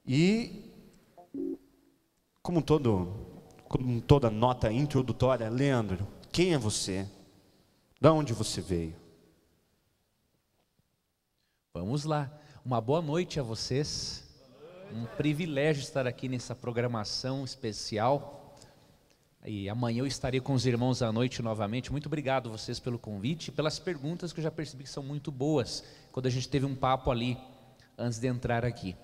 E, como toda nota introdutória, Leandro, quem é você? De onde você veio? Vamos lá. Uma boa noite a vocês. Um privilégio estar aqui nessa programação especial. E amanhã eu estarei com os irmãos à noite novamente. Muito obrigado a vocês pelo convite e pelas perguntas que eu já percebi que são muito boas, quando a gente teve um papo ali, antes de entrar aqui.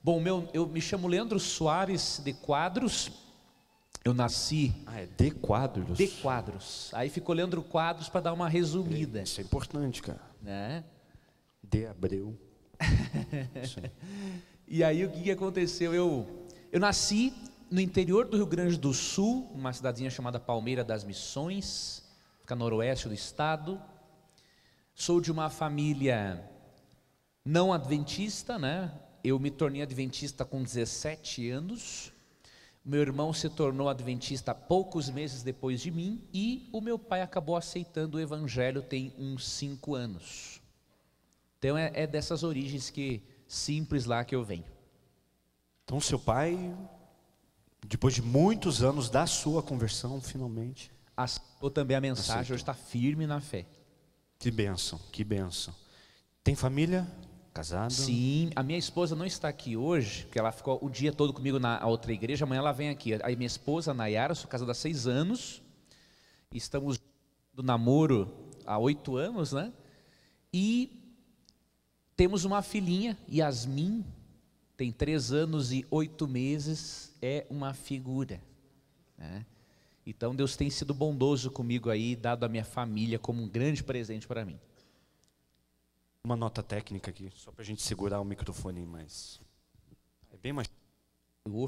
Bom, eu me chamo Leandro Soares de Quadros. Eu nasci... É de Quadros? De Quadros. Aí ficou Leandro Quadros para dar uma resumida. Isso é importante, cara. Né? De Abreu. E aí o que aconteceu? Eu nasci no interior do Rio Grande do Sul, uma cidadezinha chamada Palmeira das Missões, fica noroeste do estado. Sou de uma família não adventista, né? Eu me tornei adventista com 17 anos. Meu irmão se tornou adventista poucos meses depois de mim e o meu pai acabou aceitando o evangelho tem uns 5 anos. Então é dessas origens simples lá que eu venho. Então seu pai, depois de muitos anos da sua conversão, finalmente aceitou também a mensagem, aceitou. Hoje está firme na fé. Que bênção, que bênção. Tem família? Casada? Sim, a minha esposa não está aqui hoje, porque ela ficou o dia todo comigo na outra igreja, amanhã ela vem aqui. Aí minha esposa, Nayara, sou casada há 6 anos, estamos do namoro há 8 anos, né? E temos uma filhinha, Yasmin, tem 3 anos e 8 meses, é uma figura, né? Então Deus tem sido bondoso comigo aí, dado a minha família como um grande presente para mim. Uma nota técnica aqui, só para a gente segurar o microfone mais. É bem mais...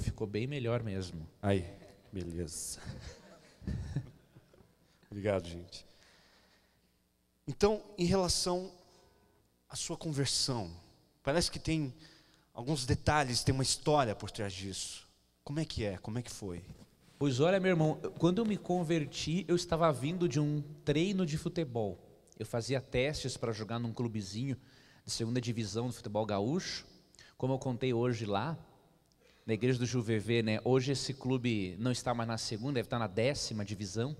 Ficou bem melhor mesmo. Aí, beleza. Obrigado, gente. Então, em relação à sua conversão, parece que tem alguns detalhes, tem uma história por trás disso. Como é que é? Como é que foi? Pois olha, meu irmão, quando eu me converti, eu estava vindo de um treino de futebol. Eu fazia testes para jogar num clubezinho de 2ª divisão do futebol gaúcho. Como eu contei hoje lá, na igreja do Juvevê, né? Hoje esse clube não está mais na 2ª, deve estar na 10ª divisão,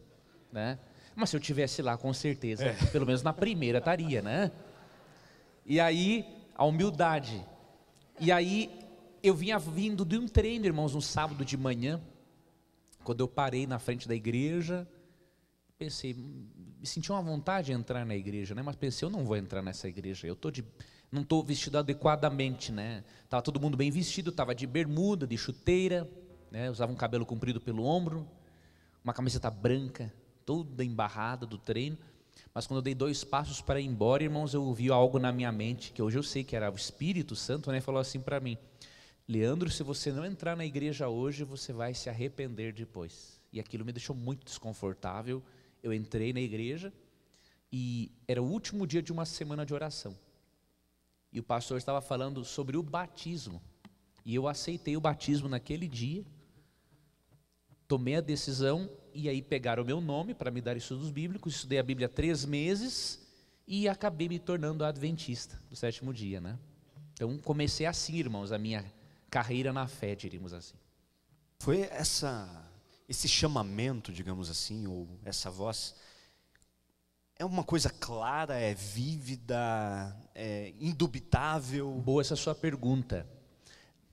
né? Mas se eu tivesse lá, com certeza, pelo menos na 1ª estaria, né? E aí, a humildade. E aí, eu vinha vindo de um treino, irmãos, um sábado de manhã, quando eu parei na frente da igreja, pensei, me senti uma vontade de entrar na igreja, né? Mas pensei, eu não vou entrar nessa igreja, não estou vestido adequadamente, né? Estava todo mundo bem vestido, estava de bermuda, de chuteira, né? Usava um cabelo comprido pelo ombro, uma camiseta branca, toda embarrada do treino. Mas quando eu dei 2 passos para ir embora, irmãos, eu ouvi algo na minha mente, que hoje eu sei que era o Espírito Santo, né? Falou assim para mim, Leandro, se você não entrar na igreja hoje, você vai se arrepender depois. E aquilo me deixou muito desconfortável. Eu entrei na igreja e era o último dia de uma semana de oração. E o pastor estava falando sobre o batismo. E eu aceitei o batismo naquele dia, tomei a decisão e aí pegaram o meu nome para me dar estudos bíblicos, estudei a Bíblia 3 meses e acabei me tornando adventista do 7º dia, né? Então comecei assim, irmãos, a minha carreira na fé, diríamos assim. Foi esse chamamento, digamos assim, ou essa voz, é uma coisa clara, é vívida, é indubitável? Boa essa sua pergunta.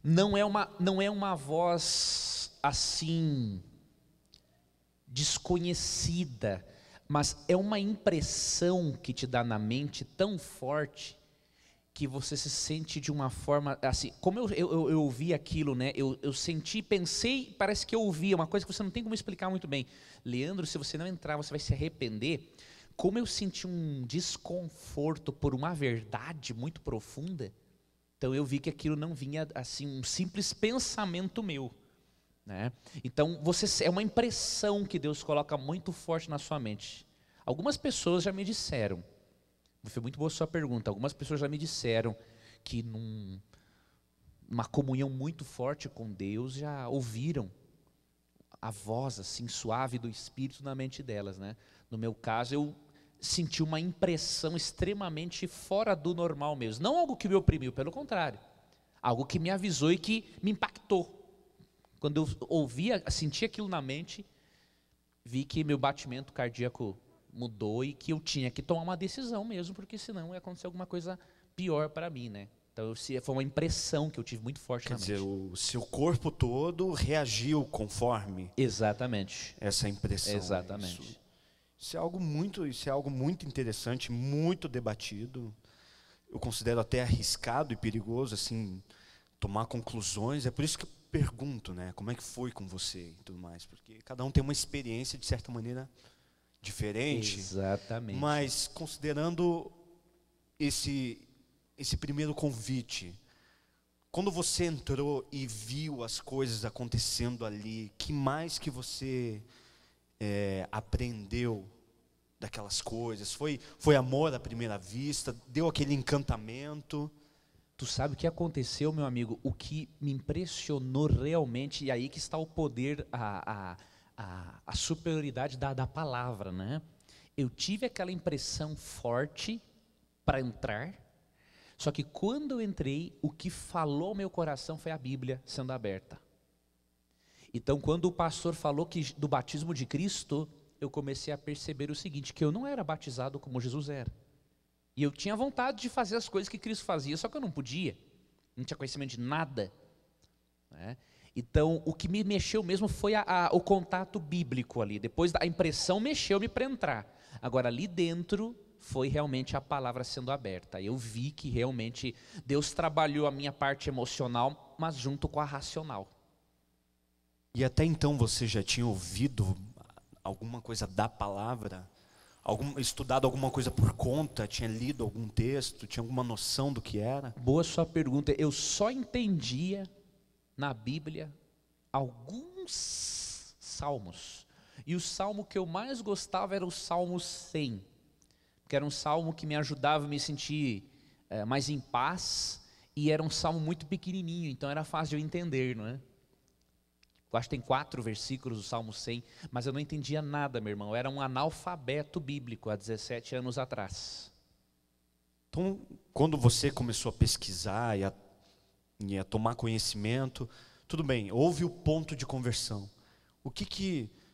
Não é uma voz assim desconhecida, mas é uma impressão que te dá na mente tão forte que você se sente de uma forma assim, como eu ouvi aquilo, né? Eu senti, pensei, parece que eu ouvi, uma coisa que você não tem como explicar muito bem. Leandro, se você não entrar, você vai se arrepender. Como eu senti um desconforto por uma verdade muito profunda, então eu vi que aquilo não vinha assim, um simples pensamento meu, né? Então é uma impressão que Deus coloca muito forte na sua mente. Algumas pessoas já me disseram, foi muito boa a sua pergunta, algumas pessoas já me disseram que numa comunhão muito forte com Deus, já ouviram a voz assim suave do Espírito na mente delas, né? No meu caso, eu senti uma impressão extremamente fora do normal mesmo, não algo que me oprimiu, pelo contrário, Algo que me avisou e que me impactou. Quando eu ouvia, senti aquilo na mente, vi que meu batimento cardíaco mudou e que eu tinha que tomar uma decisão mesmo, porque senão ia acontecer alguma coisa pior para mim, né? Então foi uma impressão que eu tive muito forte na mente. Quer dizer, o seu corpo todo reagiu conforme Exatamente. essa impressão. Exatamente. Isso é algo muito interessante, muito debatido. Eu considero até arriscado e perigoso, assim, tomar conclusões. É por isso que eu pergunto, né, como é que foi com você e tudo mais, porque cada um tem uma experiência de certa maneira diferente. Exatamente. Mas considerando esse primeiro convite, quando você entrou e viu as coisas acontecendo ali, que mais que você aprendeu daquelas coisas? Foi amor à primeira vista? Deu aquele encantamento? Tu sabe o que aconteceu, meu amigo? O que me impressionou realmente, e aí que está o poder, a superioridade da palavra, né? Eu tive aquela impressão forte para entrar, só que quando eu entrei, o que falou ao meu coração foi a Bíblia sendo aberta. Então, quando o pastor falou do batismo de Cristo, eu comecei a perceber o seguinte, que eu não era batizado como Jesus era. E eu tinha vontade de fazer as coisas que Cristo fazia, só que eu não podia. Não tinha conhecimento de nada, né? Então, o que me mexeu mesmo foi o contato bíblico ali. Depois a impressão mexeu-me para entrar. Agora, ali dentro, foi realmente a palavra sendo aberta. Eu vi que realmente Deus trabalhou a minha parte emocional, mas junto com a racional. E até então você já tinha ouvido alguma coisa da palavra? Estudado alguma coisa por conta? Tinha lido algum texto? Tinha alguma noção do que era? Boa sua pergunta. Eu só entendia na Bíblia alguns salmos. E o salmo que eu mais gostava era o Salmo 100. Que era um salmo que me ajudava a me sentir mais em paz. E era um salmo muito pequenininho, então era fácil de eu entender, não é? Eu acho que tem 4 versículos do Salmo 100, mas eu não entendia nada, meu irmão. Eu era um analfabeto bíblico há 17 anos atrás. Então, quando você começou a pesquisar e a tomar conhecimento, tudo bem, houve o ponto de conversão.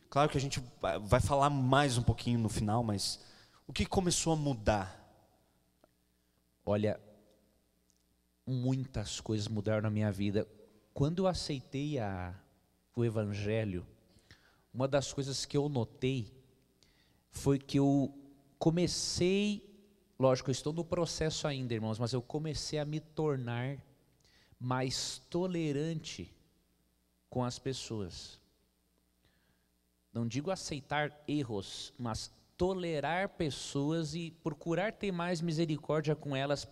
Claro que a gente vai falar mais um pouquinho no final, mas o que começou a mudar? Olha, muitas coisas mudaram na minha vida. Quando eu aceitei o Evangelho, uma das coisas que eu notei foi que eu comecei, lógico, eu estou no processo ainda, irmãos, mas eu comecei a me tornar mais tolerante com as pessoas. Não digo aceitar erros, mas tolerar pessoas e procurar ter mais misericórdia com elas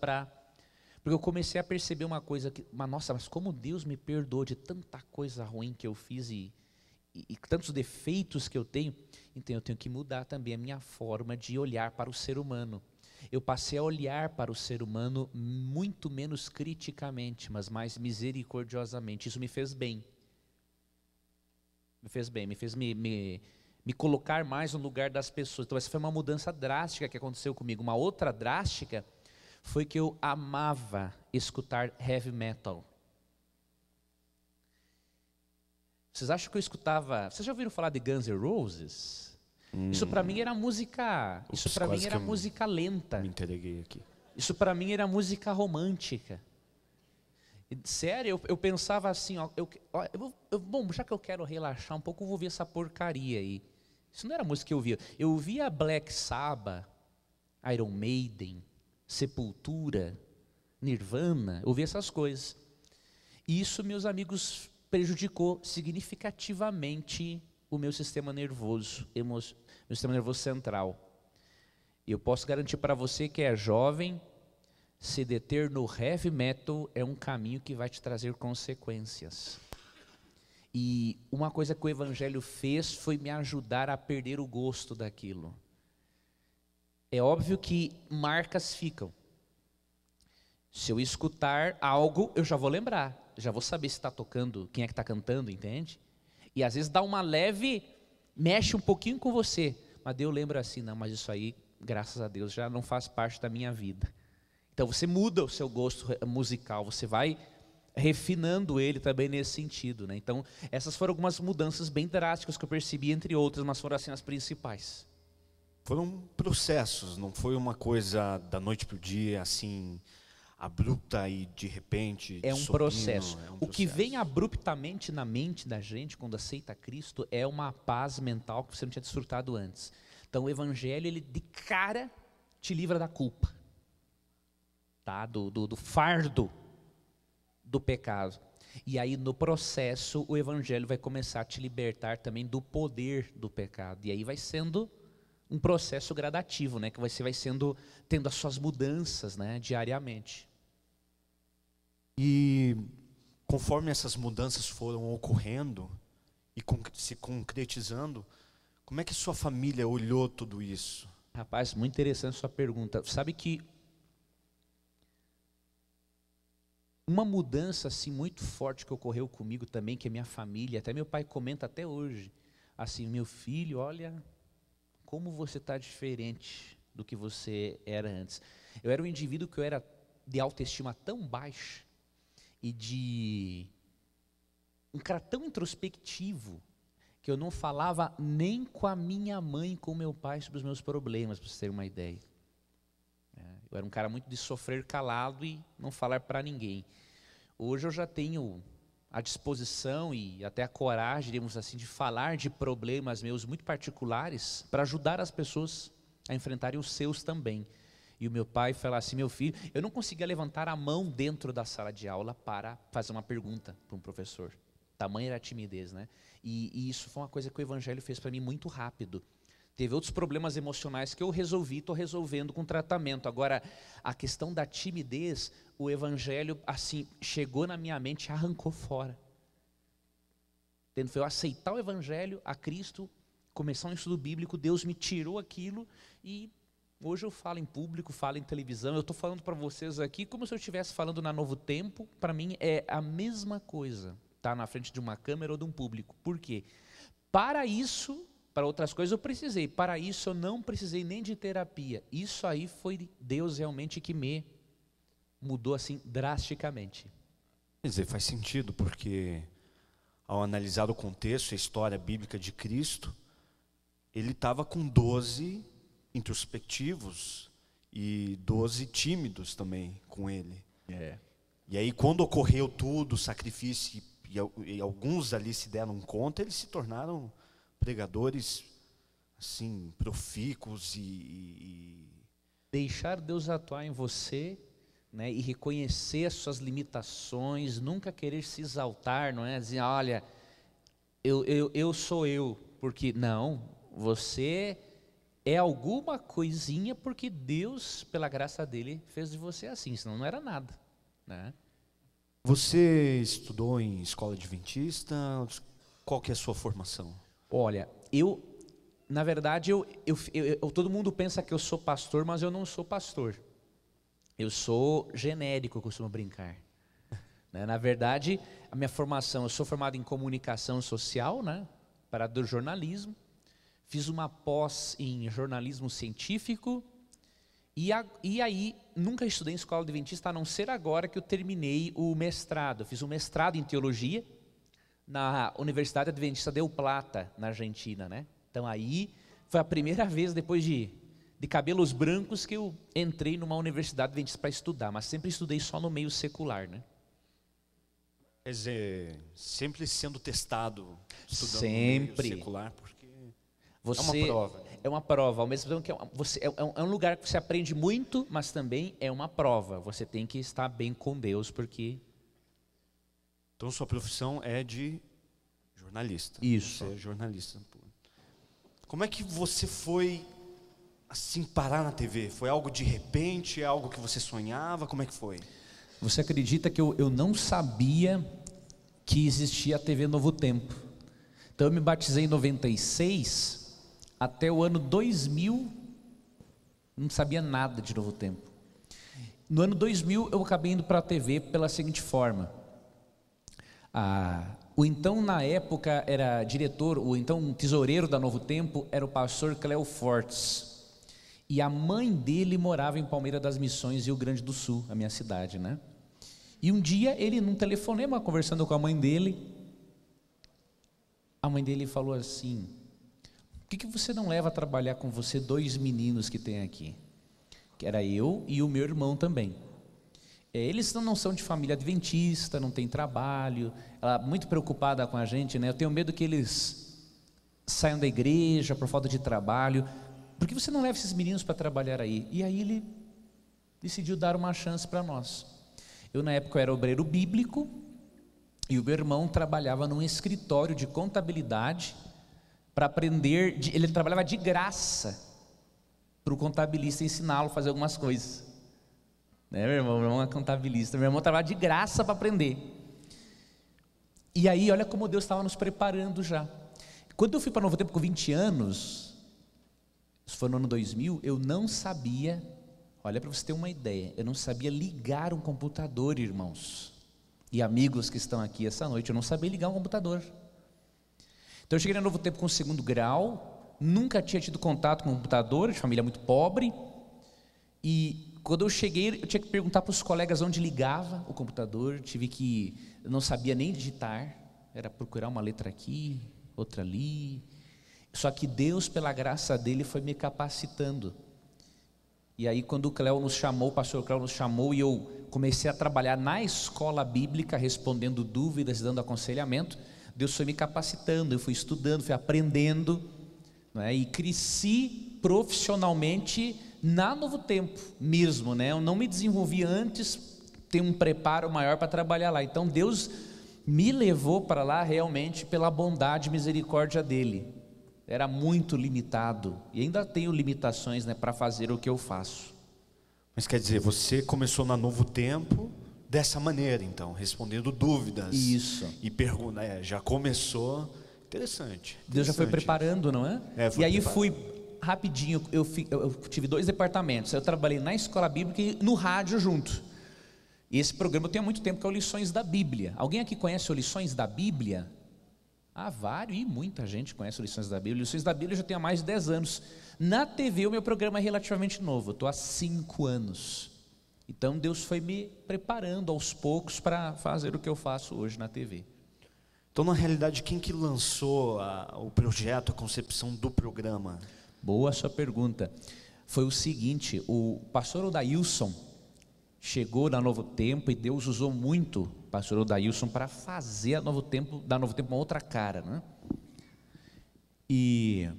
porque eu comecei a perceber uma coisa, nossa, mas como Deus me perdoou de tanta coisa ruim que eu fiz e tantos defeitos que eu tenho, então eu tenho que mudar também a minha forma de olhar para o ser humano. Eu passei a olhar para o ser humano muito menos criticamente, mas mais misericordiosamente. Isso me fez bem. Me fez me colocar mais no lugar das pessoas. Então essa foi uma mudança drástica que aconteceu comigo. Uma outra drástica foi que eu amava escutar heavy metal. Vocês acham que eu escutava... Vocês já ouviram falar de Guns N' Roses? Isso para mim era música... Isso para mim era música lenta. Me entreguei aqui. Isso para mim era música romântica. Sério, eu pensava assim, bom, já que eu quero relaxar um pouco, eu vou ouvir essa porcaria aí. Isso não era música que eu ouvia. Eu ouvia Black Sabbath, Iron Maiden, Sepultura, Nirvana, eu ouvia essas coisas. E isso, meus amigos, prejudicou significativamente o meu sistema nervoso, meu sistema nervoso central. Eu posso garantir para você que é jovem, se deter no heavy metal é um caminho que vai te trazer consequências. E uma coisa que o Evangelho fez foi me ajudar a perder o gosto daquilo. É óbvio que marcas ficam. Se eu escutar algo, eu já vou lembrar, já vou saber se está tocando, quem é que está cantando, entende? E às vezes dá uma leve, mexe um pouquinho com você, mas eu lembro assim, não, mas isso aí, graças a Deus, já não faz parte da minha vida. Então você muda o seu gosto musical, você vai refinando ele também nesse sentido, né? Então, essas foram algumas mudanças bem drásticas que eu percebi, entre outras, mas foram assim as principais. Foram processos, não foi uma coisa da noite para o dia, assim, abrupta e de repente. É um processo. É um O que processo. vem abruptamente na mente da gente quando aceita Cristo é uma paz mental que você não tinha desfrutado antes. Então o evangelho, ele de cara te livra da culpa, tá? do fardo do pecado. E aí no processo o evangelho vai começar a te libertar também do poder do pecado. E aí vai sendo um processo gradativo, né? Que você vai tendo as suas mudanças, né? Diariamente. E conforme essas mudanças foram ocorrendo e se concretizando, como é que sua família olhou tudo isso? Rapaz, muito interessante sua pergunta. Sabe que uma mudança assim muito forte que ocorreu comigo também, que a minha família, até meu pai comenta até hoje, assim, meu filho, olha como você está diferente do que você era antes. Eu era um indivíduo que eu era de autoestima tão baixa e de um cara tão introspectivo que eu não falava nem com a minha mãe e com meu pai sobre os meus problemas, para vocês terem uma ideia. Eu era um cara muito de sofrer calado e não falar para ninguém. Hoje eu já tenho a disposição e até a coragem, digamos assim, de falar de problemas meus muito particulares para ajudar as pessoas a enfrentarem os seus também. E o meu pai falou assim, meu filho, eu não conseguia levantar a mão dentro da sala de aula para fazer uma pergunta para um professor. Tamanha era a timidez, né? E isso foi uma coisa que o evangelho fez para mim muito rápido. Teve outros problemas emocionais que eu resolvi, estou resolvendo com tratamento. Agora, a questão da timidez, o evangelho, assim, chegou na minha mente e arrancou fora. Foi eu aceitar o evangelho, a Cristo, começar um estudo bíblico, Deus me tirou aquilo e hoje eu falo em público, falo em televisão, eu estou falando para vocês aqui como se eu estivesse falando na Novo Tempo. Para mim é a mesma coisa, estar na frente de uma câmera ou de um público. Por quê? Para isso... Para outras coisas eu precisei, para isso eu não precisei nem de terapia. Isso aí foi Deus realmente que me mudou assim drasticamente. Quer dizer, faz sentido, porque ao analisar o contexto, a história bíblica de Cristo, ele estava com 12 introspectivos e 12 tímidos também com ele. E aí quando ocorreu tudo, o sacrifício, e alguns ali se deram conta, eles se tornaram pregadores, assim, profícuos e... Deixar Deus atuar em você, né, e reconhecer as suas limitações, nunca querer se exaltar, não é? Dizer, olha, eu sou eu, porque não, você é alguma coisinha porque Deus, pela graça dele, fez de você assim, senão não era nada, né? Você estudou em escola adventista? Qual que é a sua formação? Olha, na verdade, todo mundo pensa que eu sou pastor, mas eu não sou pastor. Eu sou genérico, eu costumo brincar. Né? Na verdade, a minha formação, eu sou formado em comunicação social, né? Para do jornalismo. Fiz uma pós em jornalismo científico. E aí, nunca estudei em escola adventista, a não ser agora que eu terminei o mestrado. Eu fiz um mestrado em teologia na Universidade Adventista de El Plata, na Argentina, né? Então aí foi a primeira vez depois de cabelos brancos que eu entrei numa universidade adventista para estudar, mas sempre estudei só no meio secular, né? Quer dizer, sempre sendo testado, estudando sempre. no meio secular, porque você, é uma prova. Né? É uma prova, ao mesmo tempo que é um lugar que você aprende muito, mas também é uma prova. Você tem que estar bem com Deus, porque... Então sua profissão é de jornalista. Isso. Você é jornalista. Como é que você foi assim parar na TV? Foi algo de repente? É algo que você sonhava? Como é que foi? Você acredita que eu não sabia que existia a TV Novo Tempo? Então eu me batizei em 96, até o ano 2000, não sabia nada de Novo Tempo. No ano 2000 eu acabei indo para a TV pela seguinte forma. O então, na época, era diretor, o então tesoureiro da Novo Tempo era o pastor Cléo Fortes. E a mãe dele morava em Palmeira das Missões, Rio Grande do Sul, a minha cidade, né? E um dia ele, num telefonema, conversando com a mãe dele, a mãe dele falou assim: por que você não leva a trabalhar com você 2 meninos que tem aqui? Que era eu e o meu irmão também. Eles não são de família adventista, não tem trabalho. Ela muito preocupada com a gente, né? Eu tenho medo que eles saiam da igreja por falta de trabalho. Por que você não leva esses meninos para trabalhar aí? E aí ele decidiu dar uma chance para nós. Eu na época era obreiro bíblico e o meu irmão trabalhava num escritório de contabilidade para aprender. Ele trabalhava de graça para o contabilista ensiná-lo a fazer algumas coisas. Né, meu irmão é contabilista. Meu irmão trabalhava de graça para aprender. E aí, olha como Deus estava nos preparando já. Quando eu fui para Novo Tempo com 20 anos, isso foi no ano 2000, eu não sabia, olha para você ter uma ideia, eu não sabia ligar um computador, irmãos. E amigos que estão aqui essa noite, eu não sabia ligar um computador. Então eu cheguei no Novo Tempo com 2º grau, nunca tinha tido contato com um computador, de família muito pobre. E quando eu cheguei, eu tinha que perguntar para os colegas onde ligava o computador. Eu não sabia nem digitar, era procurar uma letra aqui, outra ali. Só que Deus, pela graça dele, foi me capacitando. E aí quando o Cléo nos chamou, o pastor Cléo nos chamou, e eu comecei a trabalhar na escola bíblica, respondendo dúvidas, dando aconselhamento, Deus foi me capacitando, eu fui estudando, fui aprendendo, né? E cresci profissionalmente na Novo Tempo mesmo, né? Eu não me desenvolvi antes, ter um preparo maior para trabalhar lá. Então Deus me levou para lá realmente pela bondade e misericórdia dele. Era muito limitado, e ainda tenho limitações, né, para fazer o que eu faço. Mas quer dizer, você começou na Novo Tempo dessa maneira, então, respondendo dúvidas. Isso. E pergunta, já começou. Interessante. Deus já foi preparando, não é? E aí fui rapidinho, eu tive 2 departamentos. Eu trabalhei na escola bíblica e no rádio junto. E esse programa eu tenho há muito tempo, que é o Lições da Bíblia. Alguém aqui conhece o Lições da Bíblia? Vários, e muita gente conhece o Lições da Bíblia. Lições da Bíblia eu já tenho há mais de 10 anos. Na TV o meu programa é relativamente novo, eu estou há 5 anos. Então Deus foi me preparando aos poucos para fazer o que eu faço hoje na TV. Então, na realidade, quem que lançou o projeto, a concepção do programa? Boa sua pergunta. Foi o seguinte, o pastor Odailson chegou na Novo Tempo, e Deus usou muito o pastor Odailson para fazer dar Novo Tempo uma outra cara, né? E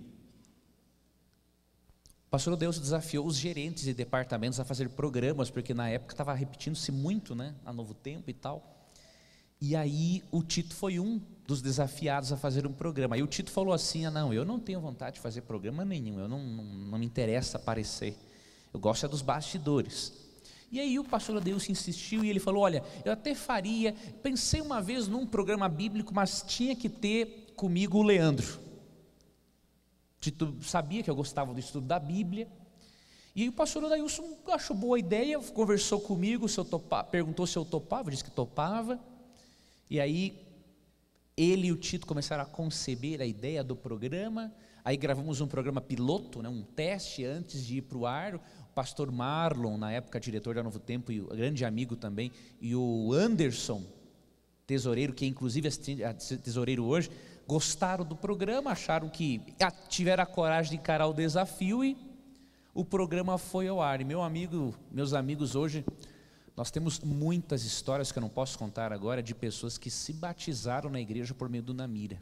o pastor Odailson desafiou os gerentes de departamentos a fazer programas, porque na época estava repetindo-se muito, né, a Novo Tempo e tal. E aí o Tito foi um dos desafiados a fazer um programa. Aí o Tito falou assim: não, eu não tenho vontade de fazer programa nenhum, eu não me interessa aparecer, eu gosto dos bastidores. E aí o pastor Adeus insistiu, e ele falou: olha, eu até faria, pensei uma vez num programa bíblico, mas tinha que ter comigo o Leandro. Tito sabia que eu gostava do estudo da Bíblia. E aí o pastor Adeilson achou boa ideia, conversou comigo, perguntou se eu topava, disse que topava. E aí ele e o Tito começaram a conceber a ideia do programa. Aí gravamos um programa piloto, né, um teste antes de ir para o ar. O pastor Marlon, na época diretor da Novo Tempo, e o grande amigo também, e o Anderson, tesoureiro, que inclusive é tesoureiro hoje, gostaram do programa, acharam que tiveram a coragem de encarar o desafio, e o programa foi ao ar. E meus amigos, hoje nós temos muitas histórias que eu não posso contar agora, de pessoas que se batizaram na igreja por meio do Namira.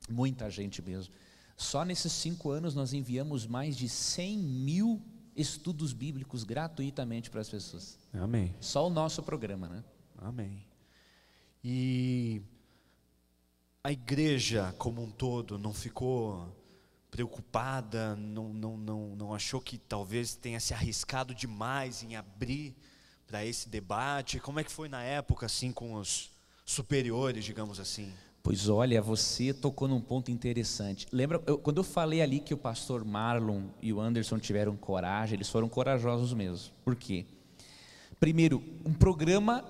Muita gente mesmo. Só nesses 5 anos nós enviamos mais de 100 mil estudos bíblicos gratuitamente para as pessoas. Amém. Só o nosso programa, né? Amém. E a igreja como um todo não ficou preocupada, não achou que talvez tenha se arriscado demais em abrir para esse debate? Como é que foi na época, assim, com os superiores, digamos assim? Pois olha, você tocou num ponto interessante. Lembra, quando eu falei ali que o pastor Marlon e o Anderson tiveram coragem, eles foram corajosos mesmo. Por quê? Primeiro, um programa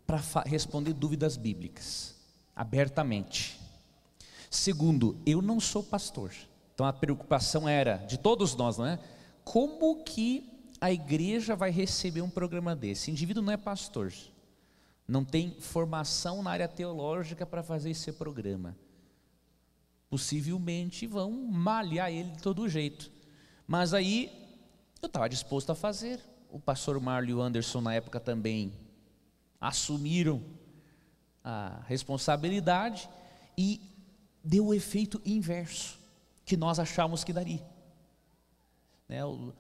para responder dúvidas bíblicas, abertamente. Segundo, eu não sou pastor. Então a preocupação era, de todos nós, não é? Como que a igreja vai receber um programa desse? Esse indivíduo não é pastor. não tem formação na área teológica para fazer esse programa. Possivelmente vão malhar ele de todo jeito. Mas aí eu estava disposto a fazer. O pastor Marlon e o Anderson na época também assumiram a responsabilidade e deu o efeito inverso que nós achávamos que daria.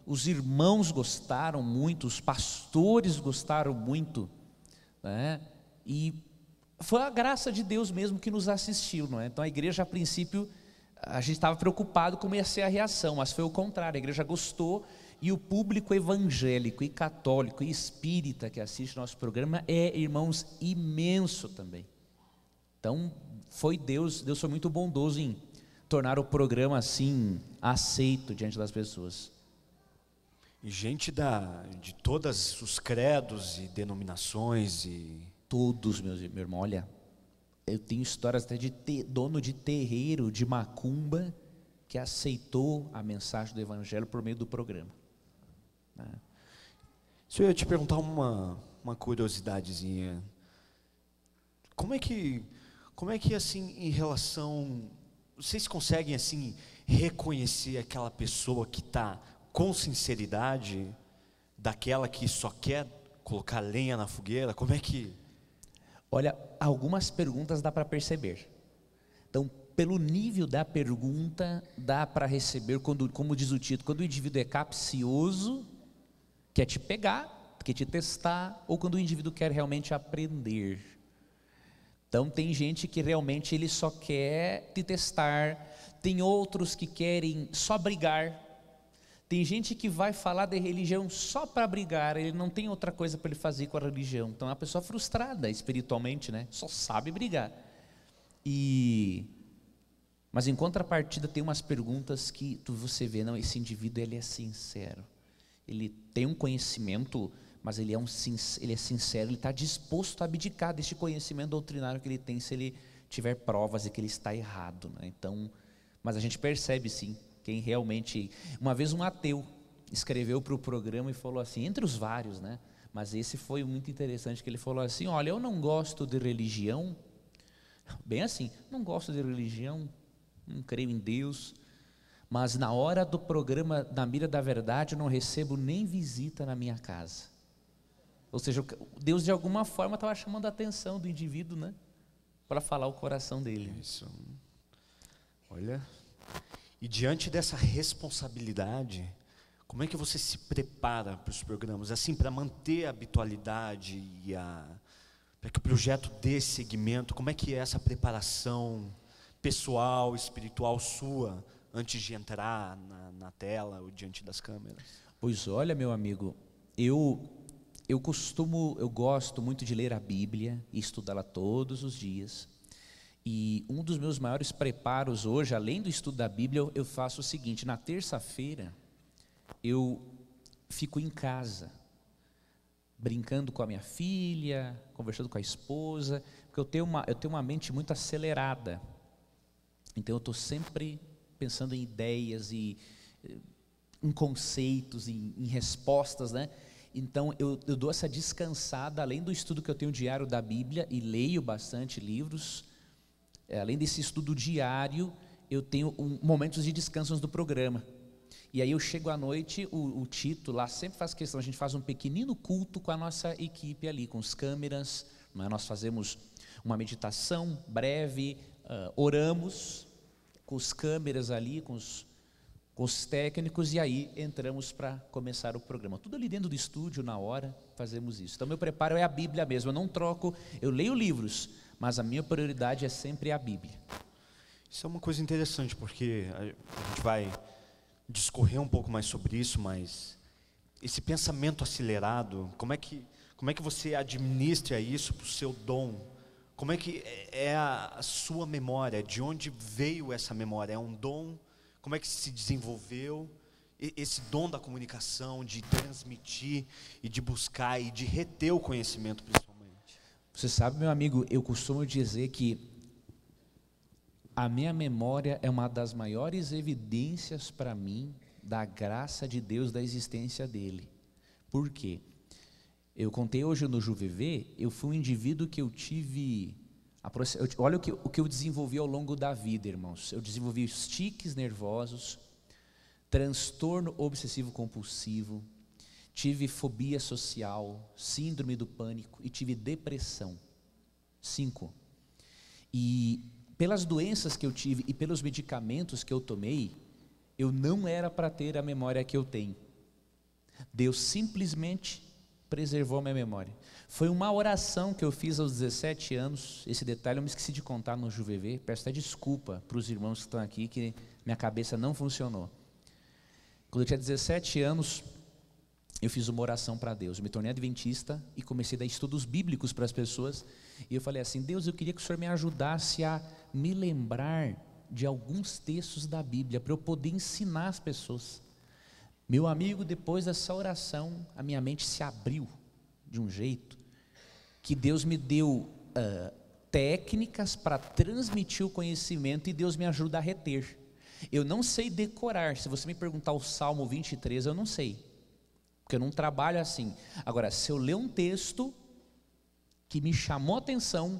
Os irmãos gostaram muito, os pastores gostaram muito, né? E foi a graça de Deus mesmo que nos assistiu, não é? Então a igreja, a princípio, a gente estava preocupado como ia ser a reação, mas foi o contrário, a igreja gostou, e o público evangélico e católico e espírita que assiste nosso programa é, irmãos, imenso também. Então foi Deus foi muito bondoso em tornar o programa assim aceito diante das pessoas. E gente de todos os credos e denominações e... Todos, meu irmão, olha, eu tenho histórias até de dono de terreiro, de macumba, que aceitou a mensagem do evangelho por meio do programa. Se eu ia te perguntar uma curiosidadezinha, como é que assim, em relação, vocês conseguem assim reconhecer aquela pessoa que está com sinceridade, daquela que só quer colocar lenha na fogueira? Como é que... Olha, algumas perguntas dá para perceber. Então, pelo nível da pergunta, dá para receber, como diz o título, quando o indivíduo é capcioso, quer te pegar, quer te testar, ou quando o indivíduo quer realmente aprender. Então, tem gente que realmente ele só quer te testar, tem outros que querem só brigar, tem gente que vai falar de religião só para brigar, ele não tem outra coisa para ele fazer com a religião. Então é uma pessoa frustrada espiritualmente, né? Só sabe brigar. Mas em contrapartida tem umas perguntas que você vê, não, esse indivíduo ele é sincero. Ele tem um conhecimento, mas ele é sincero, ele está disposto a abdicar deste conhecimento doutrinário que ele tem se ele tiver provas de que ele está errado, né? Então, mas a gente percebe sim, quem realmente... Uma vez um ateu escreveu para o programa e falou assim, entre os vários, né? Mas esse foi muito interessante, que ele falou assim, olha, eu não gosto de religião, bem assim, não gosto de religião, não creio em Deus, mas na hora do programa Na Mira da Verdade eu não recebo nem visita na minha casa. Ou seja, Deus de alguma forma estava chamando a atenção do indivíduo, né? Para falar o coração dele. Isso. Olha... E diante dessa responsabilidade, como é que você se prepara para os programas? Assim, para manter a habitualidade e para que o projeto dê seguimento, como é que é essa preparação pessoal, espiritual sua, antes de entrar na tela ou diante das câmeras? Pois olha, meu amigo, eu gosto muito de ler a Bíblia e estudá-la todos os dias. E um dos meus maiores preparos hoje, além do estudo da Bíblia, eu faço o seguinte: na terça-feira eu fico em casa, brincando com a minha filha, conversando com a esposa, porque eu tenho uma mente muito acelerada, então eu estou sempre pensando em ideias e em conceitos, em respostas, né? Então eu dou essa descansada, além do estudo que eu tenho diário da Bíblia, e leio bastante livros. Além desse estudo diário, eu tenho momentos de descanso do programa. E aí eu chego à noite, o Tito lá sempre faz questão, a gente faz um pequenino culto com a nossa equipe ali, com as câmeras, né? Nós fazemos uma meditação breve, oramos com as câmeras ali, com os técnicos, e aí entramos para começar o programa. Tudo ali dentro do estúdio, na hora, fazemos isso. Então meu preparo é a Bíblia mesmo, eu não troco, eu leio livros, mas a minha prioridade é sempre a Bíblia. Isso é uma coisa interessante, porque a gente vai discorrer um pouco mais sobre isso, mas esse pensamento acelerado, como é que você administra isso para o seu dom? Como é que é a sua memória? De onde veio essa memória? É um dom? Como é que se desenvolveu? Esse dom da comunicação, de transmitir e de buscar e de reter o conhecimento, principalmente. Você sabe, meu amigo, eu costumo dizer que a minha memória é uma das maiores evidências para mim da graça de Deus, da existência dele. Por quê? Eu contei hoje no JuViver, eu fui um indivíduo que eu tive... Olha o que eu desenvolvi ao longo da vida, irmãos. Eu desenvolvi os tiques nervosos, transtorno obsessivo compulsivo, tive fobia social, síndrome do pânico e tive depressão. 5. E pelas doenças que eu tive e pelos medicamentos que eu tomei, eu não era para ter a memória que eu tenho. Deus simplesmente preservou a minha memória. Foi uma oração que eu fiz aos 17 anos, esse detalhe eu me esqueci de contar no JuViver, peço até desculpa para os irmãos que estão aqui, que minha cabeça não funcionou. Quando eu tinha 17 anos, eu fiz uma oração para Deus, eu me tornei adventista e comecei a dar estudos bíblicos para as pessoas, e eu falei assim: Deus, eu queria que o Senhor me ajudasse a me lembrar de alguns textos da Bíblia, para eu poder ensinar as pessoas. Meu amigo, depois dessa oração, a minha mente se abriu de um jeito, que Deus me deu técnicas para transmitir o conhecimento, e Deus me ajuda a reter. Eu não sei decorar, se você me perguntar o Salmo 23, eu não sei, porque eu não trabalho assim. Agora, se eu ler um texto que me chamou a atenção,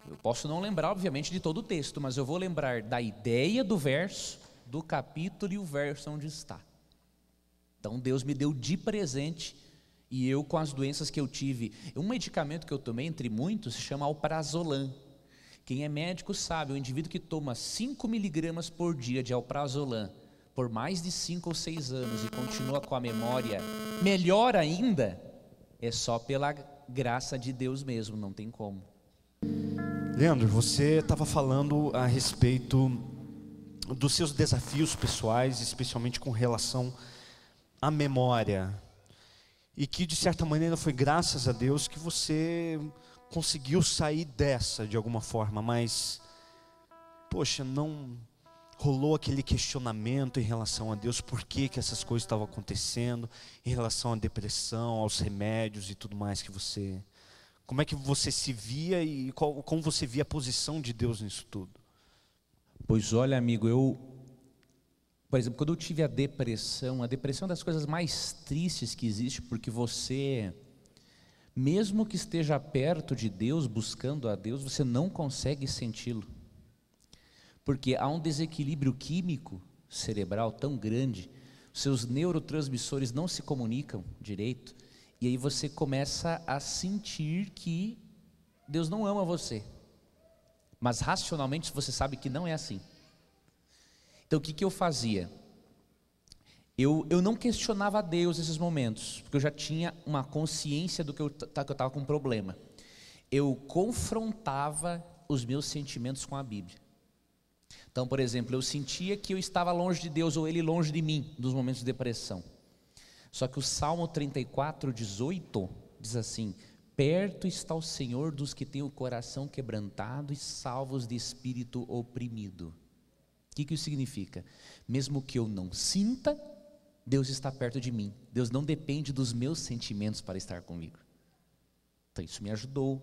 eu posso não lembrar, obviamente, de todo o texto, mas eu vou lembrar da ideia do verso, do capítulo e o verso onde está. Então Deus me deu de presente, e eu, com as doenças que eu tive, um medicamento que eu tomei, entre muitos, se chama alprazolam. Quem é médico sabe, o indivíduo que toma 5 miligramas por dia de alprazolam, por mais de 5 ou 6 anos, e continua com a memória melhor ainda, é só pela graça de Deus mesmo, não tem como. Leandro, você estava falando a respeito dos seus desafios pessoais, especialmente com relação à memória, e que de certa maneira foi graças a Deus que você conseguiu sair dessa de alguma forma, mas poxa, não rolou aquele questionamento em relação a Deus, por que essas coisas estavam acontecendo, em relação à depressão, aos remédios e tudo mais que você... Como é que você se via e como você via a posição de Deus nisso tudo? Pois olha, amigo, por exemplo, quando eu tive a depressão é uma das coisas mais tristes que existe, porque você, mesmo que esteja perto de Deus, buscando a Deus, você não consegue senti-lo. Porque há um desequilíbrio químico cerebral tão grande, seus neurotransmissores não se comunicam direito, e aí você começa a sentir que Deus não ama você. Mas racionalmente você sabe que não é assim. Então o que eu fazia? Eu não questionava a Deus nesses momentos, porque eu já tinha uma consciência do que eu estava com um problema. Eu confrontava os meus sentimentos com a Bíblia. Então, por exemplo, eu sentia que eu estava longe de Deus, ou Ele longe de mim, nos momentos de depressão. Só que o Salmo 34:18 diz assim: perto está o Senhor dos que têm o coração quebrantado e salvos de espírito oprimido. O que isso significa? Mesmo que eu não sinta, Deus está perto de mim. Deus não depende dos meus sentimentos para estar comigo. Então isso me ajudou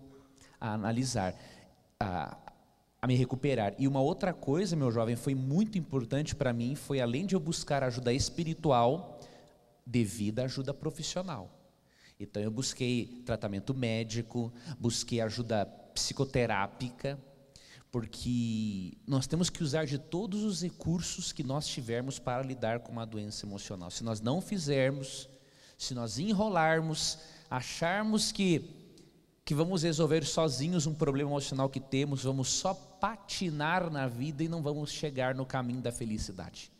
a analisar, a me recuperar. E uma outra coisa, meu jovem, foi muito importante para mim, foi além de eu buscar ajuda espiritual, devido à ajuda profissional. Então eu busquei tratamento médico, busquei ajuda psicoterápica, porque nós temos que usar de todos os recursos que nós tivermos para lidar com uma doença emocional. Se nós não fizermos, se nós enrolarmos, acharmos que vamos resolver sozinhos um problema emocional que temos, vamos só patinar na vida e não vamos chegar no caminho da felicidade.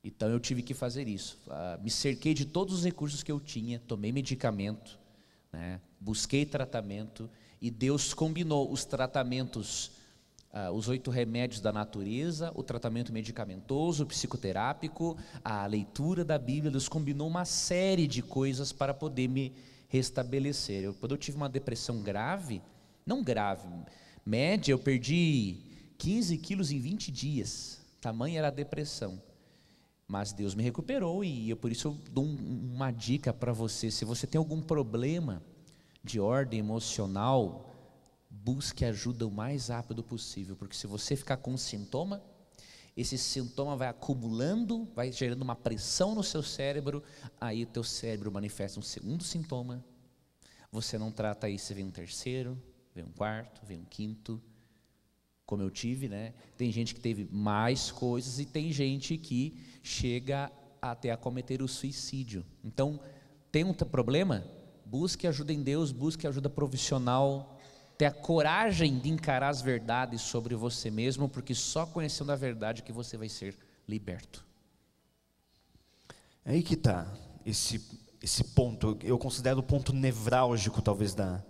Então eu tive que fazer isso, me cerquei de todos os recursos que eu tinha, tomei medicamento, né, busquei tratamento, e Deus combinou os tratamentos, os 8 remédios da natureza, o tratamento medicamentoso, o psicoterápico, a leitura da Bíblia. Deus combinou uma série de coisas para poder me restabelecer. Quando eu tive uma depressão grave, não grave, média, eu perdi 15 quilos em 20 dias, tamanha era a depressão. Mas Deus me recuperou, e por isso eu dou uma dica para você: se você tem algum problema de ordem emocional, busque ajuda o mais rápido possível, porque se você ficar com um sintoma, esse sintoma vai acumulando, vai gerando uma pressão no seu cérebro, aí o teu cérebro manifesta um segundo sintoma, você não trata isso, vem um terceiro, vem um quarto, vem um quinto, como eu tive, né? Tem gente que teve mais coisas e tem gente que chega até a cometer o suicídio. Então, tem um problema? Busque ajuda em Deus, busque ajuda profissional, tenha coragem de encarar as verdades sobre você mesmo, porque só conhecendo a verdade que você vai ser liberto. É aí que está esse ponto, eu considero o ponto nevrálgico talvez da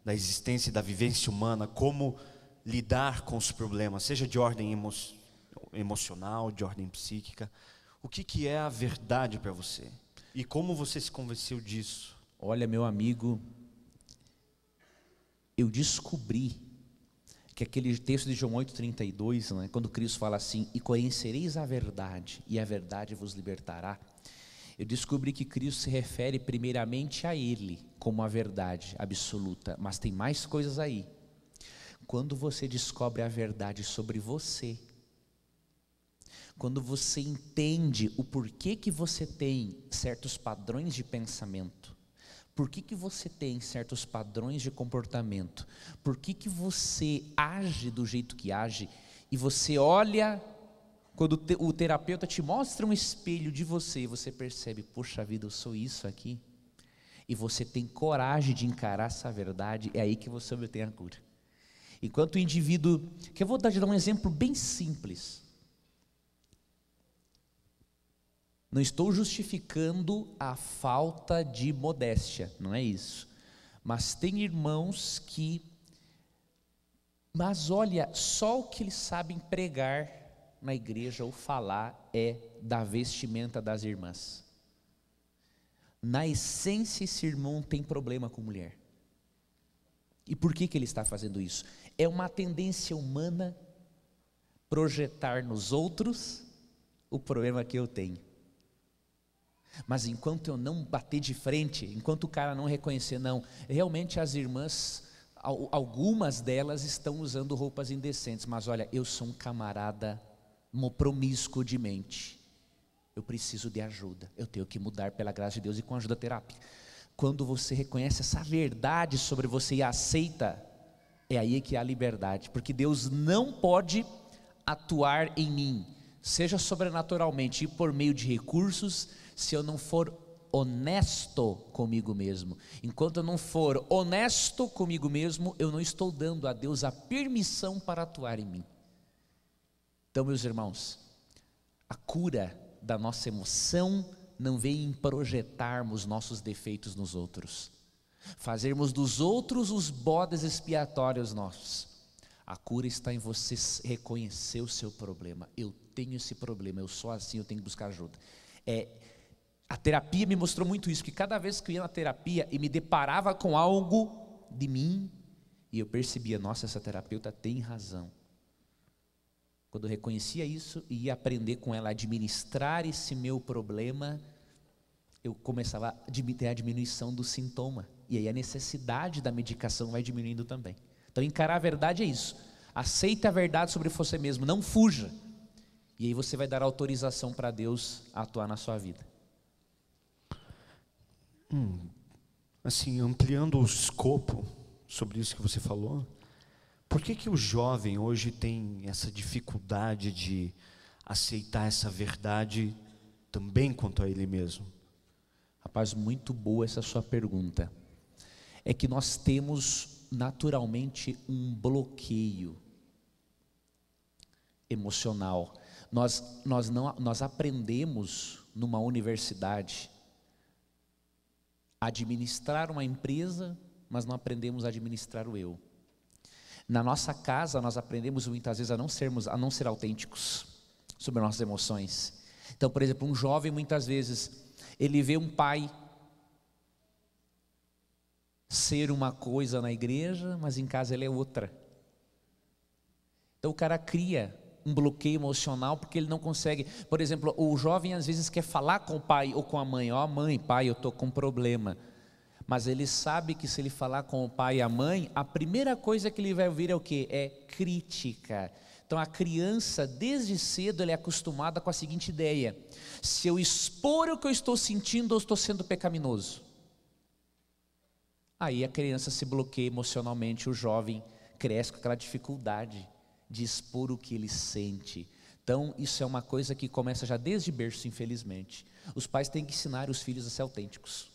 existência e da vivência humana, como lidar com os problemas, seja de ordem emocional, de ordem psíquica. O que é a verdade para você? E como você se convenceu disso? Olha, meu amigo, eu descobri que aquele texto de João 8,32, né, quando Cristo fala assim, e conhecereis a verdade, e a verdade vos libertará, eu descobri que Cristo se refere primeiramente a Ele, como a verdade absoluta, mas tem mais coisas aí. Quando você descobre a verdade sobre você, quando você entende o porquê que você tem certos padrões de pensamento, por que você tem certos padrões de comportamento, por que você age do jeito que age, e você olha, quando o terapeuta te mostra um espelho de você, você percebe, poxa vida, eu sou isso aqui, e você tem coragem de encarar essa verdade, é aí que você obtém a cura. Enquanto o indivíduo, que eu vou dar um exemplo bem simples, não estou justificando a falta de modéstia, não é isso, mas tem irmãos que, mas olha, só o que eles sabem pregar na igreja ou falar é da vestimenta das irmãs. Na essência, esse irmão tem problema com mulher. E por que ele está fazendo isso? É uma tendência humana projetar nos outros o problema que eu tenho. Mas enquanto eu não bater de frente, enquanto o cara não reconhecer, não, realmente as irmãs, algumas delas estão usando roupas indecentes, mas olha, eu sou um camarada promíscuo de mente, eu preciso de ajuda, eu tenho que mudar pela graça de Deus e com a ajuda terápica. Quando você reconhece essa verdade sobre você e a aceita, é aí que há liberdade, porque Deus não pode atuar em mim, seja sobrenaturalmente e por meio de recursos, se eu não for honesto comigo mesmo. Enquanto eu não for honesto comigo mesmo, eu não estou dando a Deus a permissão para atuar em mim. Então, meus irmãos, a cura da nossa emoção não vem em projetarmos nossos defeitos nos outros, fazermos dos outros os bodes expiatórios nossos. A cura está em você reconhecer o seu problema. Eu tenho esse problema, eu sou assim, eu tenho que buscar ajuda. A terapia me mostrou muito isso, que cada vez que eu ia na terapia e me deparava com algo de mim, e eu percebia, nossa, essa terapeuta tem razão. Quando eu reconhecia isso e ia aprender com ela a administrar esse meu problema, eu começava a ter a diminuição do sintoma, e aí a necessidade da medicação vai diminuindo também. Então encarar a verdade é isso, aceite a verdade sobre você mesmo, não fuja, e aí você vai dar autorização para Deus atuar na sua vida. Assim, ampliando o escopo sobre isso que você falou, por que o jovem hoje tem essa dificuldade de aceitar essa verdade também quanto a ele mesmo? Rapaz, muito boa essa sua pergunta. É que nós temos naturalmente um bloqueio emocional. Nós aprendemos numa universidade a administrar uma empresa, mas não aprendemos a administrar o eu. Na nossa casa nós aprendemos muitas vezes a não ser autênticos sobre nossas emoções. Então, por exemplo, um jovem muitas vezes ele vê um pai ser uma coisa na igreja, mas em casa ele é outra. Então o cara cria um bloqueio emocional porque ele não consegue. Por exemplo, o jovem às vezes quer falar com o pai ou com a mãe, mãe, pai, eu estou com um problema, mas ele sabe que se ele falar com o pai e a mãe, a primeira coisa que ele vai ouvir é o quê? É crítica. Então a criança, desde cedo, ela é acostumada com a seguinte ideia: se eu expor o que eu estou sentindo, eu estou sendo pecaminoso. Aí a criança se bloqueia emocionalmente, o jovem cresce com aquela dificuldade de expor o que ele sente. Então isso é uma coisa que começa já desde berço, infelizmente. Os pais têm que ensinar os filhos a ser autênticos,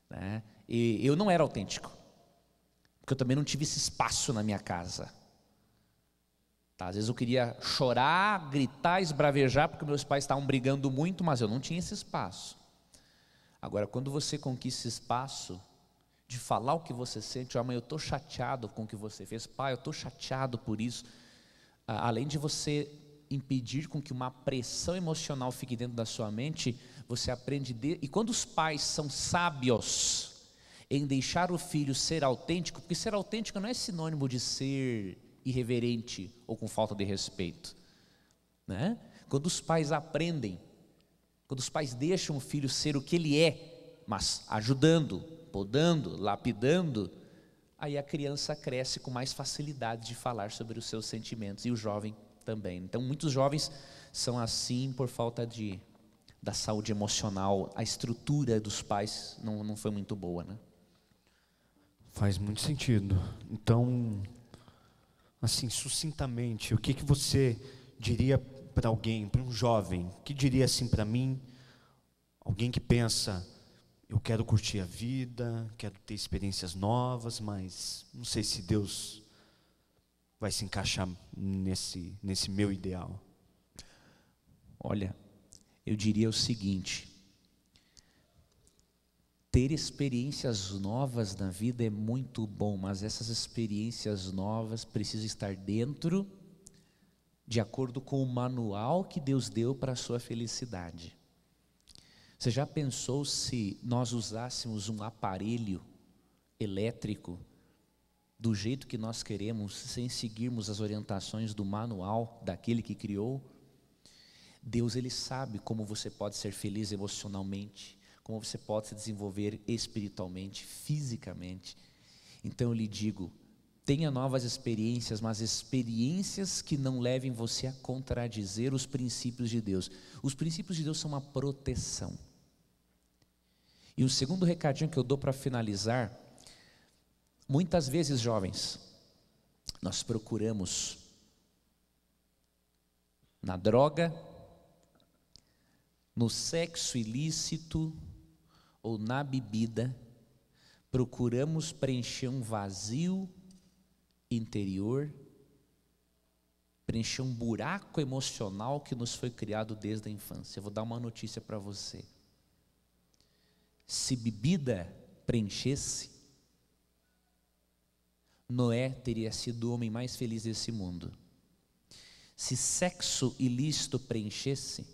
né? E eu não era autêntico, porque eu também não tive esse espaço na minha casa. Tá, às vezes eu queria chorar, gritar, esbravejar, porque meus pais estavam brigando muito, mas eu não tinha esse espaço. Agora, quando você conquista esse espaço de falar o que você sente: mãe, eu estou chateado com o que você fez, pai, eu estou chateado por isso. Além de você impedir com que uma pressão emocional fique dentro da sua mente, você aprende, e quando os pais são sábios em deixar o filho ser autêntico, porque ser autêntico não é sinônimo de ser irreverente ou com falta de respeito, né? Quando os pais aprendem, quando os pais deixam o filho ser o que ele é, mas ajudando, podando, lapidando, aí a criança cresce com mais facilidade de falar sobre os seus sentimentos, e o jovem também. Então muitos jovens são assim por falta da saúde emocional. A estrutura dos pais não foi muito boa, né? Faz muito sentido. Então, assim, sucintamente, o que você diria para alguém, para um jovem, que diria assim para mim, alguém que pensa: eu quero curtir a vida, quero ter experiências novas, mas não sei se Deus vai se encaixar nesse meu ideal? Olha, eu diria o seguinte: ter experiências novas na vida é muito bom, mas essas experiências novas precisam estar dentro, de acordo com o manual que Deus deu para a sua felicidade. Você já pensou se nós usássemos um aparelho elétrico do jeito que nós queremos, sem seguirmos as orientações do manual daquele que criou? Deus, Ele sabe como você pode ser feliz emocionalmente, como você pode se desenvolver espiritualmente, fisicamente. Então eu lhe digo: tenha novas experiências, mas experiências que não levem você a contradizer os princípios de Deus. Os princípios de Deus são uma proteção. E o segundo recadinho que eu dou para finalizar: muitas vezes, jovens, nós procuramos na droga, no sexo ilícito ou na bebida, procuramos preencher um vazio interior, preencher um buraco emocional que nos foi criado desde a infância. Eu vou dar uma notícia para você: se bebida preenchesse, Noé teria sido o homem mais feliz desse mundo. Se sexo ilícito preenchesse,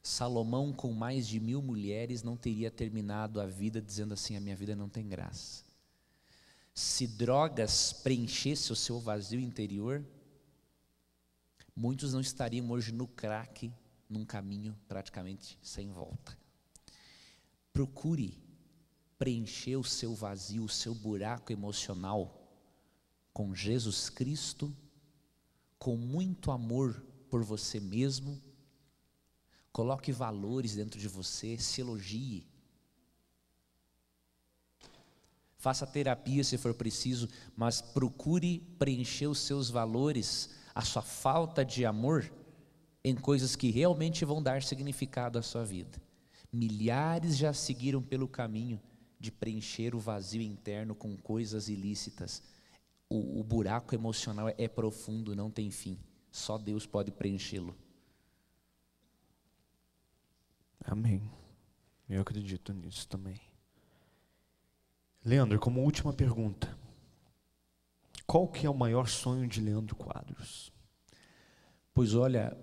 Salomão, com mais de 1000 mulheres, não teria terminado a vida dizendo assim: a minha vida não tem graça. Se drogas preenchesse o seu vazio interior, muitos não estariam hoje no crack, num caminho praticamente sem volta. Procure preencher o seu vazio, o seu buraco emocional com Jesus Cristo, com muito amor por você mesmo. Coloque valores dentro de você, se elogie. Faça terapia se for preciso, mas procure preencher os seus valores, a sua falta de amor, em coisas que realmente vão dar significado à sua vida. Milhares já seguiram pelo caminho de preencher o vazio interno com coisas ilícitas. O buraco emocional é profundo, não tem fim. Só Deus pode preenchê-lo. Amém. Eu acredito nisso também. Leandro, como última pergunta, qual que é o maior sonho de Leandro Quadros? Pois olha,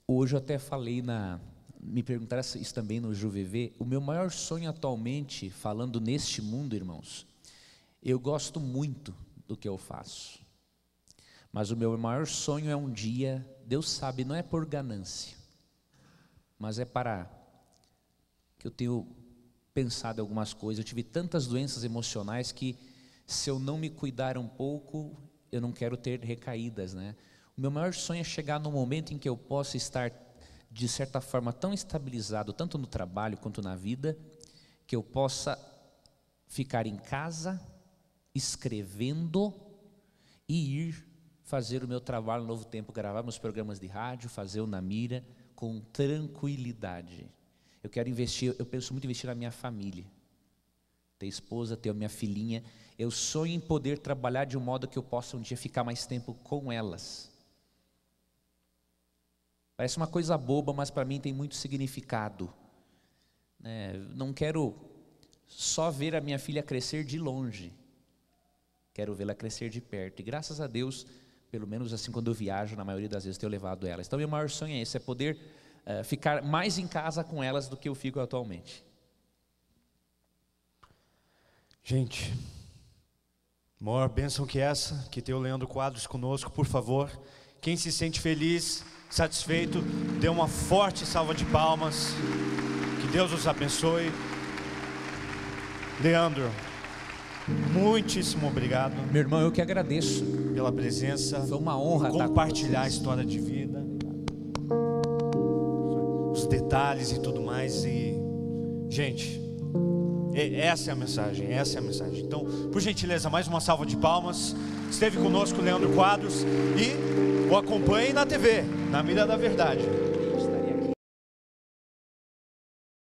hoje eu até falei me perguntaram isso também no JuVV. O meu maior sonho atualmente, falando neste mundo, irmãos, eu gosto muito do que eu faço, mas o meu maior sonho é um dia, Deus sabe, não é por ganância, mas é para que eu tenho pensado em algumas coisas. Eu tive tantas doenças emocionais que, se eu não me cuidar um pouco, eu não quero ter recaídas, né? O meu maior sonho é chegar no momento em que eu possa estar, de certa forma, tão estabilizado, tanto no trabalho quanto na vida, que eu possa ficar em casa, escrevendo e ir fazer o meu trabalho no Novo Tempo, gravar meus programas de rádio, fazer o Na Mira, com tranquilidade. Eu quero investir, eu penso muito em investir na minha família. Ter esposa, ter a minha filhinha. Eu sonho em poder trabalhar de um modo que eu possa um dia ficar mais tempo com elas. Parece uma coisa boba, mas para mim tem muito significado. Não quero só ver a minha filha crescer de longe. Quero vê-la crescer de perto. E graças a Deus, pelo menos assim quando eu viajo, na maioria das vezes tenho levado elas. Então meu maior sonho é esse, é poder ficar mais em casa com elas do que eu fico atualmente. Gente, maior bênção que essa, que ter o Leandro Quadros conosco, por favor. Quem se sente feliz, satisfeito, dê uma forte salva de palmas. Que Deus os abençoe. Leandro, muitíssimo obrigado. Meu irmão, eu que agradeço pela presença. Foi uma honra compartilhar a história de vida, os detalhes e tudo mais. E, gente, essa é a mensagem, essa é a mensagem. Então, por gentileza, mais uma salva de palmas. Esteve conosco o Leandro Quadros e o acompanhe na TV, Na Mira da Verdade.